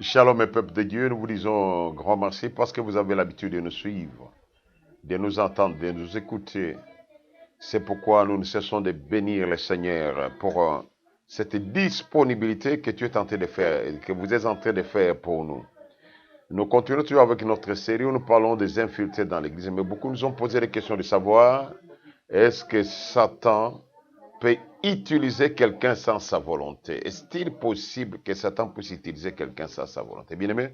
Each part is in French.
Shalom, mes peuples de Dieu, nous vous disons grand merci parce que vous avez l'habitude de nous suivre, de nous entendre, de nous écouter. C'est pourquoi nous ne cessons de bénir le Seigneur pour cette disponibilité que tu es en train de faire, que vous êtes en train de faire pour nous. Nous continuons toujours avec notre série où nous parlons des infiltrés dans l'Église, mais beaucoup nous ont posé la question de savoir est-ce que Satan peut utiliser quelqu'un sans sa volonté? Est-il possible que Satan puisse utiliser quelqu'un sans sa volonté? Bien aimé,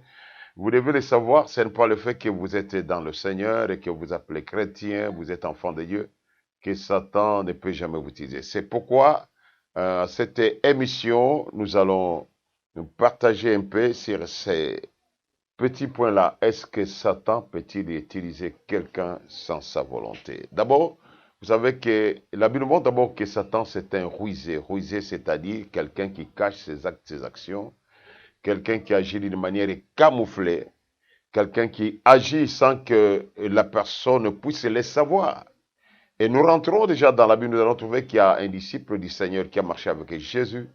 vous devez le savoir, ce n'est pas le fait que vous êtes dans le Seigneur et que vous appelez chrétien, vous êtes enfant de Dieu, que Satan ne peut jamais vous utiliser. C'est pourquoi cette émission, nous allons nous partager un peu sur ces petits points-là. Est-ce que Satan peut-il utiliser quelqu'un sans sa volonté? D'abord, vous savez que la Bible montre d'abord que Satan c'est un rusé. Rusé, c'est-à-dire quelqu'un qui cache ses actes, ses actions, quelqu'un qui agit d'une manière camouflée, quelqu'un qui agit sans que la personne puisse le savoir. Et nous rentrons déjà dans la Bible, nous allons trouver qu'il y a un disciple du Seigneur qui a marché avec Jésus,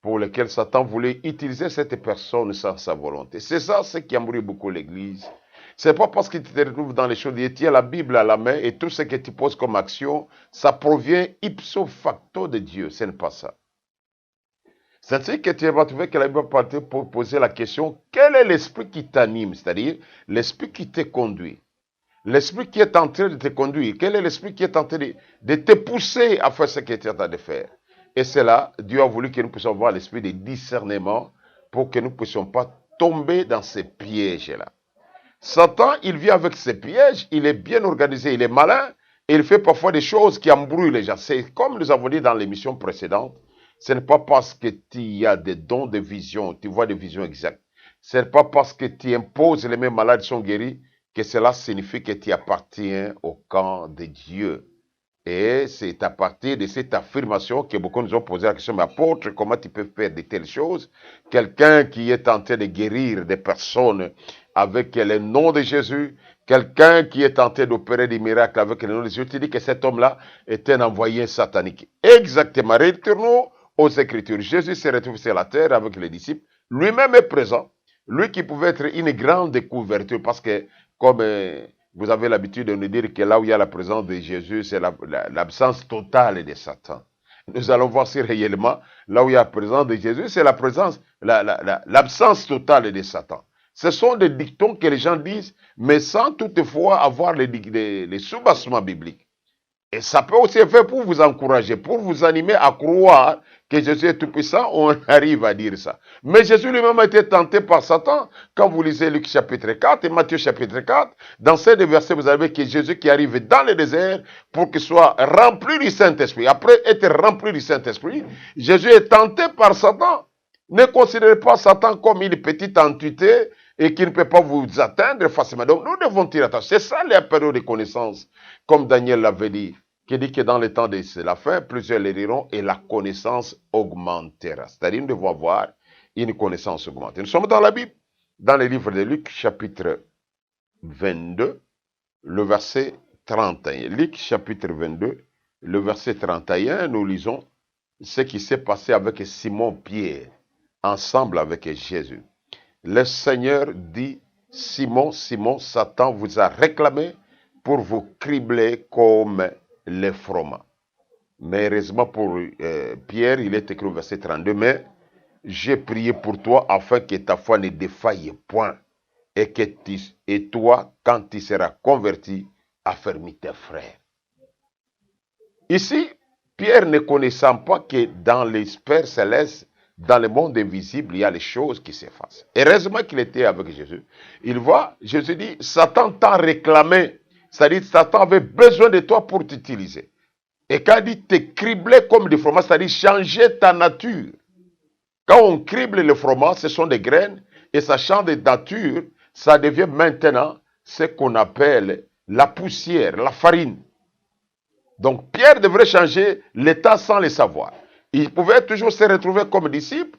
pour lequel Satan voulait utiliser cette personne sans sa volonté. C'est ça ce qui a embrouillé beaucoup l'Église. C'est pas parce que tu te retrouves dans les choses, tu as la Bible à la main et tout ce que tu poses comme action, ça provient ipso facto de Dieu. Ce n'est pas ça. C'est-à-dire que tu vas trouver que la Bible partait pour poser la question, quel est l'esprit qui t'anime? C'est-à-dire l'esprit qui te conduit. L'esprit qui est en train de te conduire. Quel est l'esprit qui est en train de te pousser à faire ce que tu es en train de faire? Et c'est là, Dieu a voulu que nous puissions avoir l'esprit de discernement pour que nous ne puissions pas tomber dans ces pièges-là. Satan, il vient avec ses pièges, il est bien organisé, il est malin, et il fait parfois des choses qui embrouillent les gens. C'est comme nous avons dit dans l'émission précédente, ce n'est pas parce que tu as des dons de vision, tu vois des visions exactes. Ce n'est pas parce que tu imposes les mêmes malades sont guéris que cela signifie que tu appartiens au camp de Dieu. Et c'est à partir de cette affirmation que beaucoup nous ont posé la question, mais apôtre, comment tu peux faire de telles choses? Quelqu'un qui est en train de guérir des personnes avec le nom de Jésus, quelqu'un qui est en train d'opérer des miracles avec le nom de Jésus, tu dis que cet homme-là est un envoyé satanique. Exactement. Retournons aux Écritures. Jésus se retrouve sur la terre avec les disciples. Lui-même est présent. Lui qui pouvait être une grande couverture parce que, comme vous avez l'habitude de nous dire que là où il y a la présence de Jésus, c'est l'absence totale de Satan. Nous allons voir si réellement, là où il y a la présence de Jésus, c'est la présence, l'absence totale de Satan. Ce sont des dictons que les gens disent, mais sans toutefois avoir les soubassements bibliques. Et ça peut aussi être fait pour vous encourager, pour vous animer à croire que Jésus est tout-puissant, on arrive à dire ça. Mais Jésus lui-même a été tenté par Satan. Quand vous lisez Luc chapitre 4 et Matthieu chapitre 4, dans ces deux versets, vous avez que Jésus qui arrive dans le désert pour qu'il soit rempli du Saint-Esprit. Après être rempli du Saint-Esprit, Jésus est tenté par Satan. Ne considérez pas Satan comme une petite entité et qui ne peut pas vous atteindre facilement. Donc nous devons tirer attention. C'est ça la période de connaissance, comme Daniel l'avait dit, qui dit que dans le temps de la fin, plusieurs les riront et la connaissance augmentera. C'est-à-dire nous devons avoir une connaissance augmentée. Nous sommes dans la Bible, dans le livre de Luc, chapitre 22, le verset 31. Luc, chapitre 22, le verset 31, nous lisons ce qui s'est passé avec Simon-Pierre, ensemble avec Jésus. Le Seigneur dit, Simon, Simon, Satan vous a réclamé pour vous cribler comme les froment. Mais heureusement pour Pierre, il est écrit au verset 32, mais j'ai prié pour toi afin que ta foi ne défaille point et toi, quand tu seras converti, affermis tes frères. Ici, Pierre ne connaissant pas que dans les sphères célestes, dans le monde invisible, il y a les choses qui s'effacent. Heureusement qu'il était avec Jésus. Il voit, Jésus dit, Satan t'a réclamé. C'est-à-dire, Satan avait besoin de toi pour t'utiliser. Et quand il dit te cribler comme des fromages, c'est-à-dire changer ta nature. Quand on crible le fromage, ce sont des graines, et ça change de nature, ça devient maintenant ce qu'on appelle la poussière, la farine. Donc Pierre devrait changer l'état sans le savoir. Il pouvait toujours se retrouver comme disciple,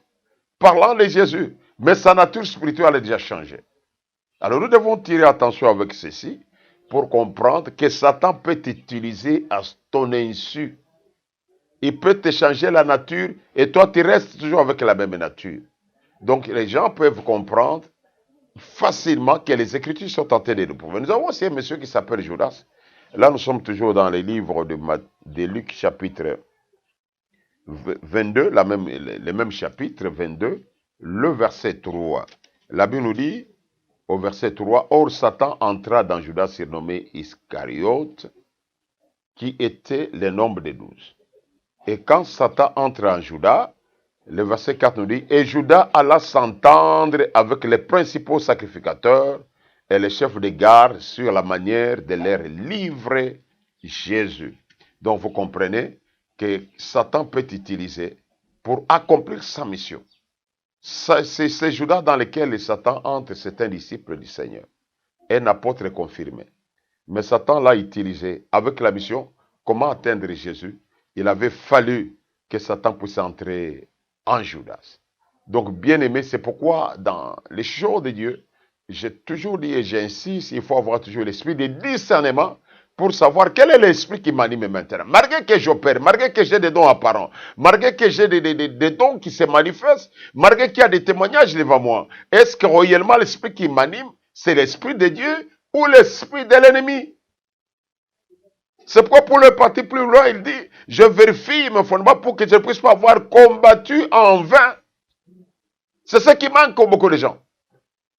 parlant de Jésus, mais sa nature spirituelle a déjà changé. Alors nous devons tirer attention avec ceci pour comprendre que Satan peut t'utiliser à ton insu. Il peut te changer la nature et toi tu restes toujours avec la même nature. Donc les gens peuvent comprendre facilement que les Écritures sont en train de nous prouver. Nous avons aussi un monsieur qui s'appelle Judas. Là, nous sommes toujours dans les livres de Luc chapitre 22, le même chapitre 22, le verset 3. La Bible nous dit, au verset 3, « Or Satan entra dans Judas surnommé Iscariote, qui était le nombre de 12. Et quand Satan entre en Judas, le verset 4 nous dit, « Et Judas alla s'entendre avec les principaux sacrificateurs et les chefs de garde sur la manière de leur livrer Jésus. » Donc vous comprenez que Satan peut utiliser pour accomplir sa mission. C'est Judas dans lequel Satan entre, c'est un disciple du Seigneur, un apôtre confirmé. Mais Satan l'a utilisé avec la mission, comment atteindre Jésus. Il avait fallu que Satan puisse entrer en Judas. Donc, bien aimé, c'est pourquoi dans les choses de Dieu, j'ai toujours dit et j'insiste, il faut avoir toujours l'esprit de discernement pour savoir quel est l'esprit qui m'anime maintenant. Malgré que j'opère, malgré que j'ai des dons apparents, malgré que j'ai des dons qui se manifestent, malgré qu'il y a des témoignages devant moi, est-ce que réellement l'esprit qui m'anime, c'est l'esprit de Dieu ou l'esprit de l'ennemi? C'est pourquoi pour le parti plus loin, il dit, je vérifie mes fondements pour que je ne puisse pas avoir combattu en vain. C'est ce qui manque à beaucoup de gens.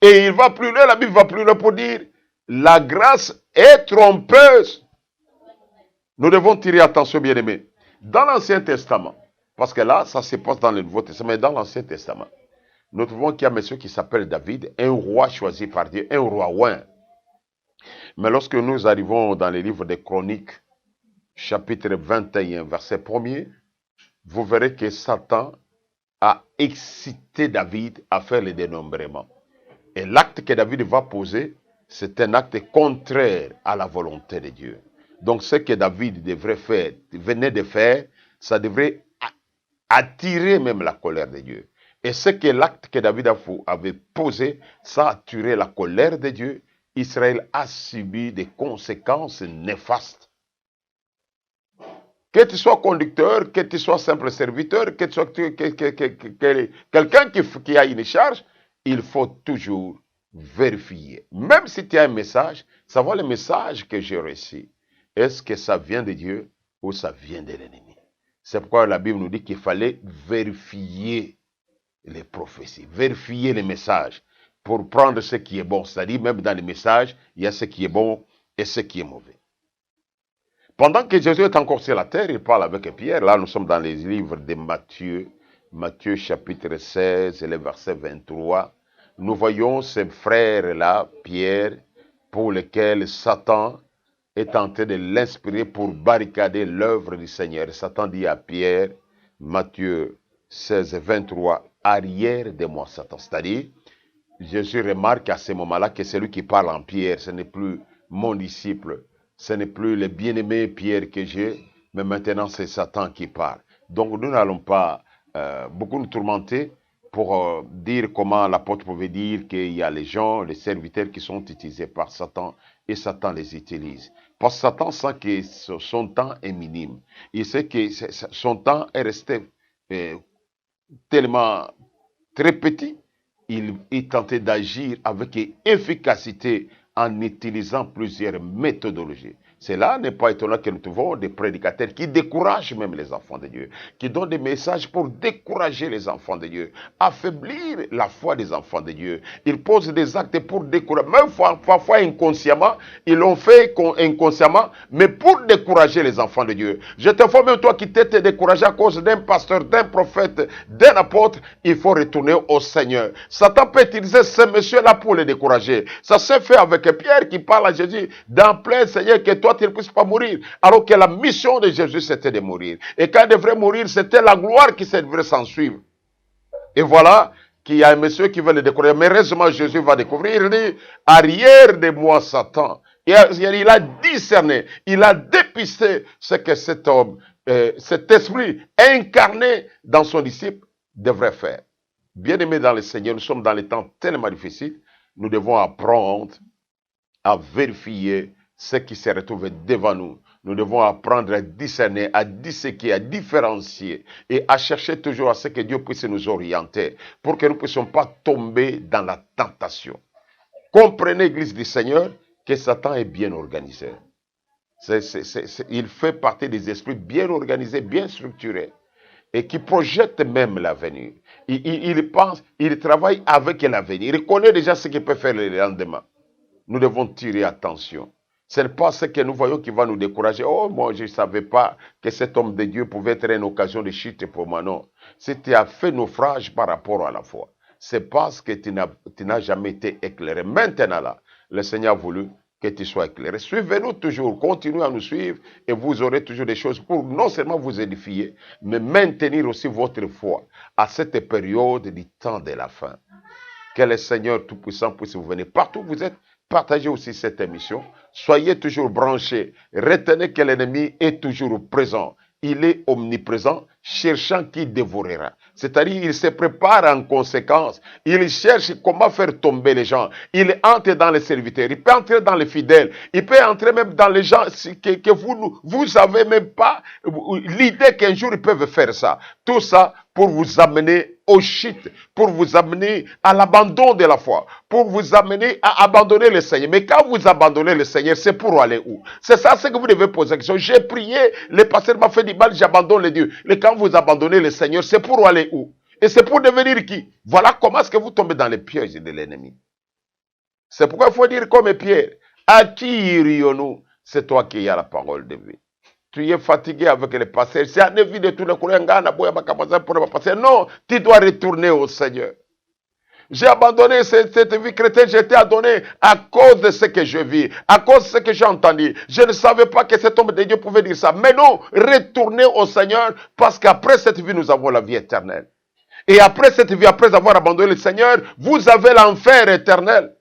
Et il va plus loin, la Bible va plus loin pour dire, la grâce est trompeuse. Nous devons tirer attention, bien-aimés. Dans l'Ancien Testament, parce que là, ça se passe dans le Nouveau Testament, mais dans l'Ancien Testament, nous trouvons qu'il y a un monsieur qui s'appelle David, un roi choisi par Dieu, un roi oint. Mais lorsque nous arrivons dans les livres des Chroniques, chapitre 21, verset 1er, vous verrez que Satan a excité David à faire le dénombrement. Et l'acte que David va poser, c'est un acte contraire à la volonté de Dieu. Donc ce que David devrait faire, venait de faire, ça devrait attirer même la colère de Dieu. Et ce que l'acte que David avait posé, ça a attiré la colère de Dieu. Israël a subi des conséquences néfastes. Que tu sois conducteur, que tu sois simple serviteur, que tu sois quelqu'un qui a une charge, il faut toujours vérifier. Même si tu as un message, savoir le message que j'ai reçu. Est-ce que ça vient de Dieu ou ça vient de l'ennemi? C'est pourquoi la Bible nous dit qu'il fallait vérifier les prophéties, vérifier les messages pour prendre ce qui est bon. C'est-à-dire même dans les messages, il y a ce qui est bon et ce qui est mauvais. Pendant que Jésus est encore sur la terre, il parle avec Pierre. Là, nous sommes dans les livres de Matthieu. Matthieu chapitre 16 et le verset 23. Nous voyons ces frères-là, Pierre, pour lesquels Satan est en train de l'inspirer pour barricader l'œuvre du Seigneur. Satan dit à Pierre, Matthieu 16 et 23, arrière de moi, Satan. C'est-à-dire, Jésus remarque à ce moment-là que celui qui parle en Pierre, ce n'est plus mon disciple, ce n'est plus le bien-aimé Pierre que j'ai, mais maintenant c'est Satan qui parle. Donc nous n'allons pas beaucoup nous tourmenter pour dire comment l'apôtre pouvait dire qu'il y a les gens, les serviteurs qui sont utilisés par Satan et Satan les utilise. Parce que Satan sent que son temps est minime. Il sait que son temps est resté tellement très petit. Il est tenté d'agir avec efficacité en utilisant plusieurs méthodologies. Cela n'est pas étonnant que nous trouvons des prédicateurs qui découragent même les enfants de Dieu, qui donnent des messages pour décourager les enfants de Dieu, affaiblir la foi des enfants de Dieu. Ils posent des actes pour décourager, même parfois inconsciemment, ils l'ont fait inconsciemment, mais pour décourager les enfants de Dieu. Je t'informe, même toi qui t'es découragé à cause d'un pasteur, d'un prophète, d'un apôtre, il faut retourner au Seigneur. Satan peut utiliser ce monsieur-là pour les décourager. Ça s'est fait avec Pierre qui parle à Jésus, d'en plein Seigneur, que toi tu ne puisses pas mourir. Alors que la mission de Jésus c'était de mourir. Et quand il devrait mourir, c'était la gloire qui devrait s'en suivre. Et voilà qu'il y a un monsieur qui veut le découvrir. Mais heureusement, Jésus va découvrir. Il dit, arrière de moi, Satan. Et il a discerné, il a dépisté ce que cet homme, cet esprit incarné dans son disciple devrait faire. Bien-aimés dans le Seigneur, nous sommes dans les temps tellement difficiles. Nous devons apprendre à vérifier ce qui se retrouve devant nous. Nous devons apprendre à discerner, à disséquer, à différencier et à chercher toujours à ce que Dieu puisse nous orienter pour que nous ne puissions pas tomber dans la tentation. Comprenez, Église du Seigneur, que Satan est bien organisé. Il fait partie des esprits bien organisés, bien structurés et qui projettent même l'avenir. Il pense, il travaille avec l'avenir. Il connaît déjà ce qu'il peut faire le lendemain. Nous devons tirer attention. Ce n'est pas ce que nous voyons qui va nous décourager. Oh, moi, je ne savais pas que cet homme de Dieu pouvait être une occasion de chute pour moi. Non. Si tu as fait naufrage par rapport à la foi, c'est parce que tu n'as jamais été éclairé. Maintenant, là, le Seigneur a voulu que tu sois éclairé. Suivez-nous toujours, continuez à nous suivre et vous aurez toujours des choses pour non seulement vous édifier, mais maintenir aussi votre foi à cette période du temps de la fin. Que le Seigneur Tout-Puissant puisse vous venir partout où vous êtes. Partagez aussi cette émission. Soyez toujours branchés. Retenez que l'ennemi est toujours présent. Il est omniprésent, cherchant qui dévorera. C'est-à-dire, il se prépare en conséquence. Il cherche comment faire tomber les gens. Il entre dans les serviteurs. Il peut entrer dans les fidèles. Il peut entrer même dans les gens que vous avez même pas l'idée qu'un jour ils peuvent faire ça. Tout ça pour vous amener aux chutes, pour vous amener à l'abandon de la foi, pour vous amener à abandonner le Seigneur. Mais quand vous abandonnez le Seigneur, c'est pour aller où? C'est ça ce que vous devez poser la question. J'ai prié, le pasteur m'a fait du mal, j'abandonne les dieux. Et quand vous abandonnez le Seigneur, c'est pour aller où? Et c'est pour devenir qui? Voilà comment est-ce que vous tombez dans les pièges de l'ennemi. C'est pourquoi il faut dire comme Pierre, à qui irions-nous? C'est toi qui as la parole de vie. Tu es fatigué avec les passés. C'est un vie de tous les couleurs. Non, tu dois retourner au Seigneur. J'ai abandonné cette vie chrétienne, j'ai été adonné à cause de ce que je vis, à cause de ce que j'ai entendu. Je ne savais pas que cet homme de Dieu pouvait dire ça. Mais non, retournez au Seigneur, parce qu'après cette vie, nous avons la vie éternelle. Et après cette vie, après avoir abandonné le Seigneur, vous avez l'enfer éternel.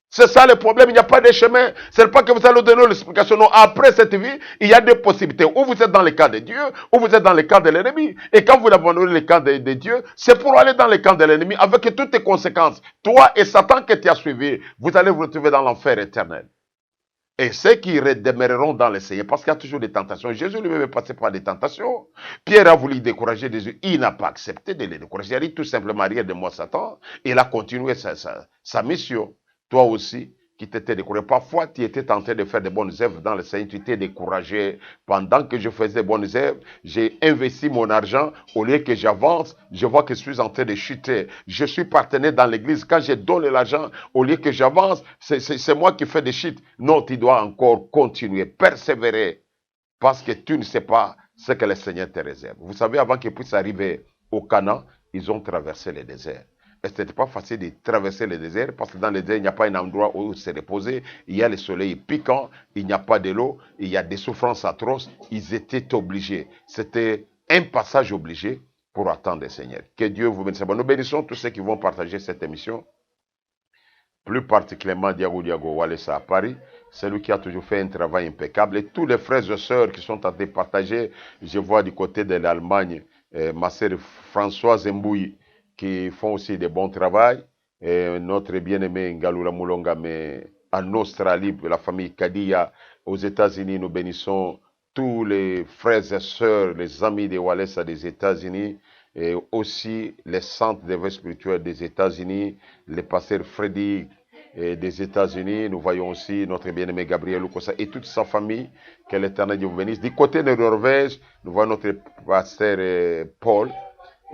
C'est ça le problème, il n'y a pas de chemin. Ce n'est pas que vous allez donner l'explication. Non, après cette vie, il y a deux possibilités. Ou vous êtes dans le camp de Dieu, ou vous êtes dans le camp de l'ennemi. Et quand vous abandonnez le camp de Dieu, c'est pour aller dans le camp de l'ennemi avec toutes les conséquences. Toi et Satan que tu as suivi, vous allez vous retrouver dans l'enfer éternel. Et ceux qui demeureront dans le Seigneur, parce qu'il y a toujours des tentations. Jésus lui-même est passé par des tentations. Pierre a voulu décourager Jésus. Il n'a pas accepté de le décourager. Il a dit tout simplement, arrière de moi, Satan. Et il a continué sa mission. Toi aussi, qui t'étais découragé. Parfois, tu étais tenté de faire de bonnes œuvres dans le Seigneur, tu t'es découragé. Pendant que je faisais de bonnes œuvres, j'ai investi mon argent. Au lieu que j'avance, je vois que je suis en train de chuter. Je suis partenaire dans l'église. Quand je donne l'argent, au lieu que j'avance, c'est moi qui fais des chutes. Non, tu dois encore continuer, persévérer. Parce que tu ne sais pas ce que le Seigneur te réserve. Vous savez, avant qu'ils puissent arriver au Canaan, ils ont traversé le désert. Et ce n'était pas facile de traverser le désert parce que dans le désert, il n'y a pas un endroit où se reposer. Il y a le soleil piquant, il n'y a pas de l'eau, il y a des souffrances atroces. Ils étaient obligés. C'était un passage obligé pour attendre le Seigneur. Que Dieu vous bénisse. Nous bénissons tous ceux qui vont partager cette émission. Plus particulièrement Diago Walesa à Paris, celui qui a toujours fait un travail impeccable. Et tous les frères et sœurs qui sont en train de partager, je vois du côté de l'Allemagne, ma sœur Françoise Mbouy, qui font aussi de bons travail. Et notre bien-aimé Ngalula Moulonga, mais en Australie, la famille Kadia, aux États-Unis, nous bénissons tous les frères et sœurs, les amis de Walesa des États-Unis, et aussi les centres d'éveil spirituel des États-Unis, le pasteur Freddy des États-Unis. Nous voyons aussi notre bien-aimé Gabriel Lukosa et toute sa famille. Que l'Éternel Dieu vous bénisse. Du côté de Norvège, nous voyons notre pasteur Paul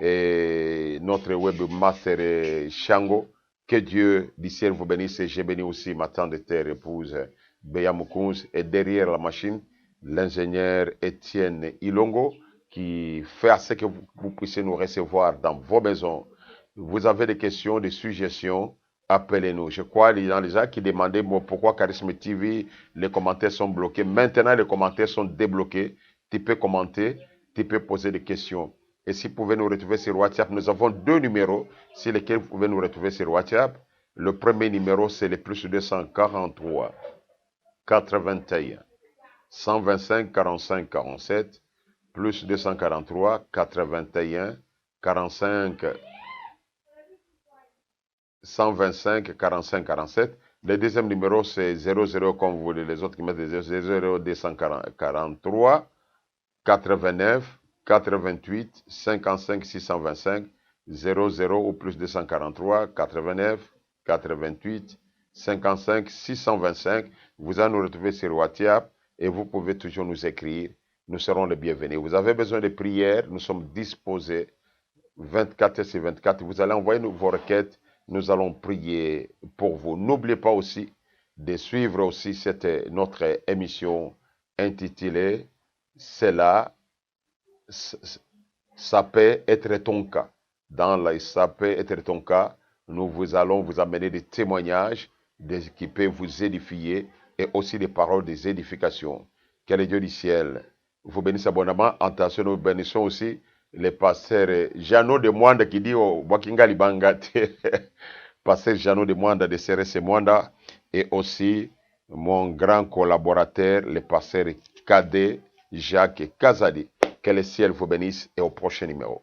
et notre webmaster Shango. Que Dieu du ciel vous bénisse. Et j'ai béni aussi ma tante de terre épouse Béa Moukounz. Et derrière la machine, l'ingénieur Étienne Ilongo, qui fait à ce que vous puissiez nous recevoir dans vos maisons. Vous avez des questions, des suggestions, appelez-nous. Je crois qu'il y a des gens qui demandaient pourquoi Charisme TV, les commentaires sont bloqués. Maintenant, les commentaires sont débloqués. Tu peux commenter, tu peux poser des questions. Et si vous pouvez nous retrouver sur WhatsApp, nous avons deux numéros sur lesquels vous pouvez nous retrouver sur WhatsApp. Le premier numéro, c'est le plus 243 81 125 45 47. Plus 243 81 45 125 45 47. Le deuxième numéro, c'est 00, comme vous voulez, les autres qui mettent des 00 243 89 88 55 625 00 ou plus 243 89 88 55 625. Vous allez nous retrouver sur WhatsApp et vous pouvez toujours nous écrire. Nous serons les bienvenus. Vous avez besoin de prières, nous sommes disposés 24 heures sur 24. Vous allez envoyer vos requêtes. Nous allons prier pour vous. N'oubliez pas aussi de suivre aussi notre émission intitulée Cela, ça peut être ton cas. Dans la ça peut être ton cas, nous allons vous amener des témoignages qui peuvent vous édifier et aussi des paroles des édifications. Que le Dieu du ciel vous bénisse abondamment. Attention, nous bénissons aussi les pasteurs Jeannot de Mwanda qui dit au Wakinga Libanga, pasteur Jeannot de Mwanda de CRS Mwanda, et aussi mon grand collaborateur, le pasteur Cadet Jacques Kazadi. Que le ciel vous bénisse et au prochain numéro.